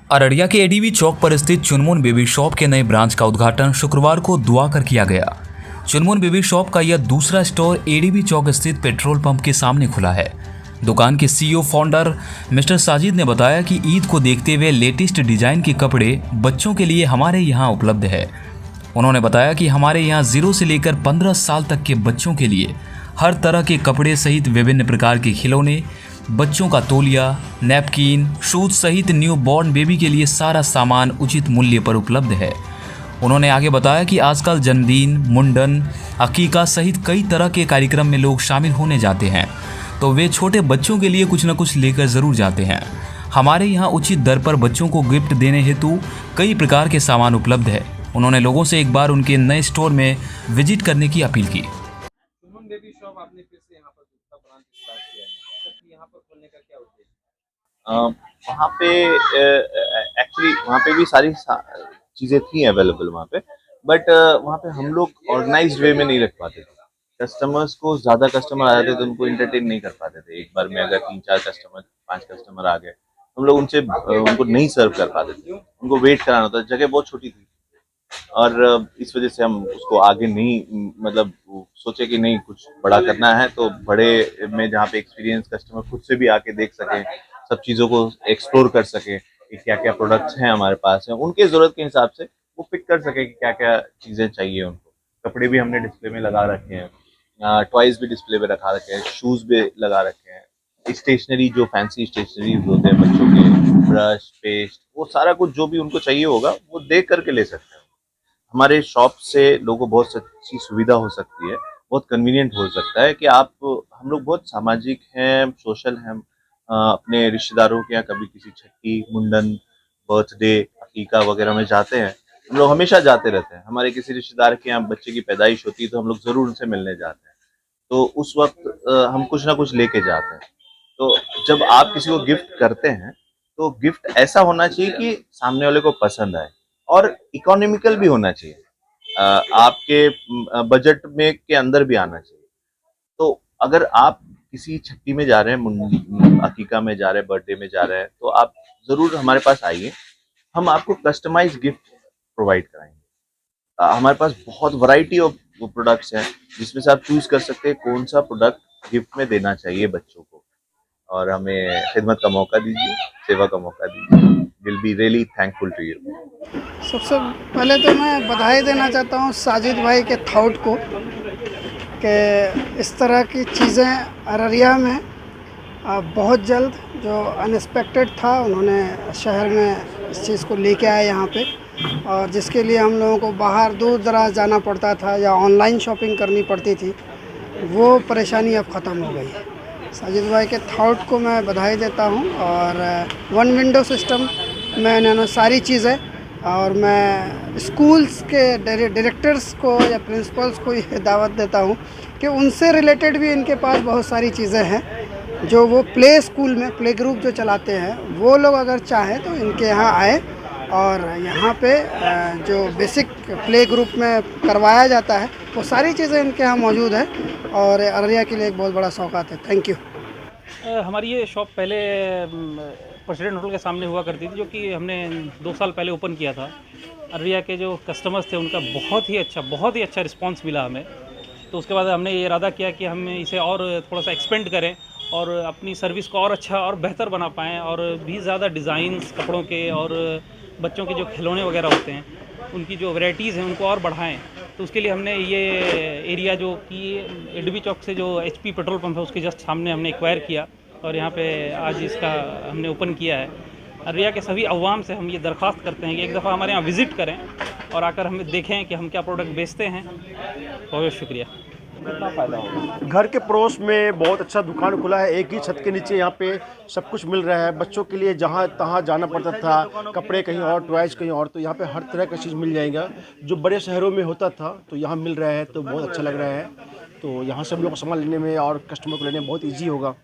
अररिया के एडीबी चौक पर स्थित चुनमुन बेबी शॉप के नए ब्रांच का उद्घाटन शुक्रवार को दुआ कर किया गया। चुनमुन बेबी शॉप का यह दूसरा स्टोर एडीबी चौक स्थित पेट्रोल पंप के सामने खुला है। दुकान के सीईओ फाउंडर मिस्टर साजिद ने बताया कि ईद को देखते हुए लेटेस्ट डिजाइन के कपड़े बच्चों के लिए हमारे यहाँ उपलब्ध है। उन्होंने बताया कि हमारे यहाँ 0 से लेकर 15 साल तक के बच्चों के लिए हर तरह के कपड़े सहित विभिन्न प्रकार के खिलौने, बच्चों का तौलिया, नैपकिन, शूज सहित न्यू बॉर्न बेबी के लिए सारा सामान उचित मूल्य पर उपलब्ध है। उन्होंने आगे बताया कि आजकल जन्मदिन, मुंडन, अकीका सहित कई तरह के कार्यक्रम में लोग शामिल होने जाते हैं, तो वे छोटे बच्चों के लिए कुछ न कुछ लेकर ज़रूर जाते हैं। हमारे यहाँ उचित दर पर बच्चों को गिफ्ट देने हेतु कई प्रकार के सामान उपलब्ध है। उन्होंने लोगों से एक बार उनके नए स्टोर में विजिट करने की अपील की। चुनमुन बेबी शॉप आपने फिर से यहाँ पर दूसरा ब्रांच स्टार्ट किया है, तो यहाँ पर खोलने का क्या उद्देश्य? वहाँ पे एक्चुअली वहाँ पे भी सारी चीज़ें थी अवेलेबल वहाँ पे, बट वहाँ पे हम लोग ऑर्गेनाइज्ड वे में नहीं रख पाते थे। कस्टमर्स को ज़्यादा कस्टमर आ जाते तो उनको इंटरटेन नहीं कर पाते थे। एक बार में अगर 3-4 कस्टमर 5 कस्टमर आ गए, हम लोग उनसे उनको नहीं सर्व कर पाते थे, उनको वेट कराना होता। जगह बहुत छोटी थी और इस वजह से हम उसको आगे नहीं मतलब सोचे कि नहीं कुछ बड़ा करना है, तो बड़े में जहाँ पे एक्सपीरियंस कस्टमर खुद से भी आके देख सके, सब चीज़ों को एक्सप्लोर कर सके कि क्या क्या प्रोडक्ट्स हैं हमारे पास हैं, उनके ज़रूरत के हिसाब से वो पिक कर सके कि क्या क्या चीज़ें चाहिए उनको। कपड़े भी हमने डिस्प्ले में लगा रखे हैं, टॉयज भी डिस्प्ले में रखा रखे हैं, शूज़ भी लगा रखे हैं, स्टेशनरी जो फैंसी स्टेशनरी होते हैं बच्चों के, ब्रश, पेस्ट, वो सारा कुछ जो भी उनको चाहिए होगा वो देख करके ले सकते हैं। हमारे शॉप से लोगों को बहुत अच्छी सुविधा हो सकती है, बहुत कन्वीनियंट हो सकता है कि आप हम लोग बहुत सामाजिक हैं, सोशल हैं। अपने रिश्तेदारों के यहाँ कभी किसी छठी, मुंडन, बर्थडे, अकीका वगैरह में जाते हैं, हम लोग हमेशा जाते रहते हैं। हमारे किसी रिश्तेदार के यहाँ बच्चे की पैदाइश होती है तो हम लोग ज़रूर उनसे मिलने जाते हैं, तो उस वक्त हम कुछ ना कुछ लेके जाते हैं। तो जब आप किसी को गिफ्ट करते हैं तो गिफ्ट ऐसा होना चाहिए कि सामने वाले को पसंद आए और इकोनॉमिकल भी होना चाहिए, आपके बजट में के अंदर भी आना चाहिए। तो अगर आप किसी छट्टी में जा रहे हैं, अकीका में जा रहे हैं, बर्थडे में जा रहे हैं, तो आप ज़रूर हमारे पास आइए, हम आपको कस्टमाइज गिफ्ट प्रोवाइड कराएंगे। हमारे पास बहुत वैरायटी ऑफ प्रोडक्ट्स हैं जिसमें से आप चूज कर सकते हैं कौन सा प्रोडक्ट गिफ्ट में देना चाहिए बच्चों को, और हमें खिदमत का मौका दीजिए, सेवा का मौका दीजिए। Will be really thankful to you. सबसे पहले तो मैं बधाई देना चाहता हूँ साजिद भाई के थॉट को कि इस तरह की चीज़ें अररिया में बहुत जल्द जो अनएक्सपेक्टेड था उन्होंने शहर में इस चीज़ को लेके आए यहाँ पे, और जिसके लिए हम लोगों को बाहर दूर दराज जाना पड़ता था या ऑनलाइन शॉपिंग करनी पड़ती थी, वो परेशानी अब ख़त्म हो गई है। साजिद भाई के थॉट को मैं बधाई देता हूँ। और वन विंडो सिस्टम में इन्होंने सारी चीज़ें, और मैं स्कूल्स के डायरेक्टर्स को या प्रिंसिपल्स को ये दावत देता हूँ कि उनसे रिलेटेड भी इनके पास बहुत सारी चीज़ें हैं जो वो प्ले स्कूल में प्ले ग्रुप जो चलाते हैं, वो लोग अगर चाहें तो इनके यहाँ आए, और यहाँ पे जो बेसिक प्ले ग्रुप में करवाया जाता है वो सारी चीज़ें इनके यहाँ मौजूद है, और अररिया के लिए एक बहुत बड़ा सौगात है। Thank you. हमारी ये शॉप पहले प्रेसिडेंट होटल के सामने हुआ करती थी, जो कि हमने 2 साल पहले ओपन किया था। अररिया के जो कस्टमर्स थे उनका बहुत ही अच्छा रिस्पांस मिला हमें, तो उसके बाद हमने ये इरादा किया कि हम इसे और थोड़ा सा एक्सपेंड करें और अपनी सर्विस को और अच्छा और बेहतर बना पाएँ, और भी ज़्यादा डिज़ाइंस कपड़ों के और बच्चों के जो खिलौने वगैरह होते हैं उनकी जो वैरायटीज़ हैं उनको और बढ़ाएं। तो उसके लिए हमने ये एरिया जो कि एडीबी चौक से जो एचपी पेट्रोल पंप है उसके जस्ट सामने हमने एक्वायर किया, और यहाँ पे आज इसका हमने ओपन किया है। अररिया के सभी अवाम से हम ये दरख्वास्त करते हैं कि एक दफ़ा हमारे यहाँ विज़िट करें और आकर हमें देखें कि हम क्या प्रोडक्ट बेचते हैं। बहुत शुक्रिया। कितना फ़ायदा होगा? घर के पड़ोस में बहुत अच्छा दुकान खुला है, एक ही छत के नीचे यहाँ पे सब कुछ मिल रहा है। बच्चों के लिए जहाँ तहाँ जाना पड़ता था, कपड़े कहीं और, टॉयज कहीं और, तो यहाँ पे हर तरह का चीज़ मिल जाएगा जो बड़े शहरों में होता था, तो यहाँ मिल रहा है, तो बहुत अच्छा लग रहा है। तो यहाँ सब लोग को सामान लेने में और कस्टमर को लेने में बहुत ईजी होगा।